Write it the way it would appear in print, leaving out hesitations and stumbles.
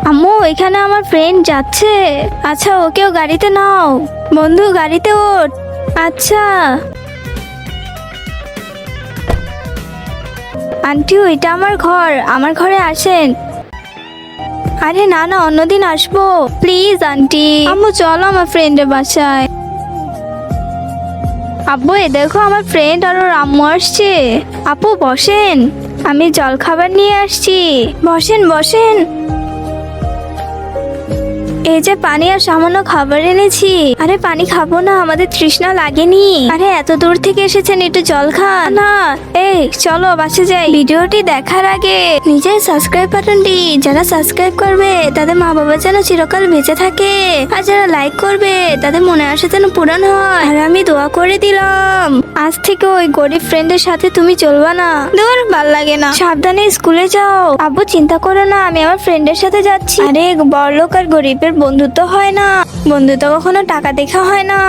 আম্মু এখানে আমার ফ্রেন্ড যাচ্ছে। আচ্ছা ওকেও গাড়িতে নাও। বন্ধু গাড়িতে ওঠ। আচ্ছা আন্টি ওইটা আমার ঘর, আমার ঘরে আসেন। আরে না না অন্যদিন আসবো প্লিজ আন্টি। আম্মু চলো আমার ফ্রেন্ডের বাসায়। আব্বু এ দেখো আমার ফ্রেন্ড আর ওর আম্মু আসছে। আপু বসেন, আমি জল খাবার নিয়ে আসছি। বসেন বসেন। এই যে পানি আর সামান্য খাবার এনেছি। আরে পানি খাবো না, আমাদের তৃষ্ণা লাগেনি। আরে এত দূর থেকে এসেছেন, একটু জল খান না। এই চলো বাসে যাই। ভিডিওটি দেখার আগে নিজের সাবস্ক্রাইব বাটনটি যারা সাবস্ক্রাইব করবে তাদের মা বাবা যেন চিরকাল বেঁচে থাকে, আর যারা লাইক করবে তাদের মনে আসে যেন পূরণ হয়। আর আমি দোয়া করে দিলাম আজ থেকে ওই গরিব ফ্রেন্ডের সাথে তুমি চলবা না। দূর ভাল লাগে না। সাবধানে স্কুলে যাও। আব্বু চিন্তা করো না, আমি আমার ফ্রেন্ডের সাথে যাচ্ছি। আরে বড়লোক আর গরিবের বন্ধুত্ব হয় না, বন্ধুত্ব কখনো টাকা দেখা হয় না।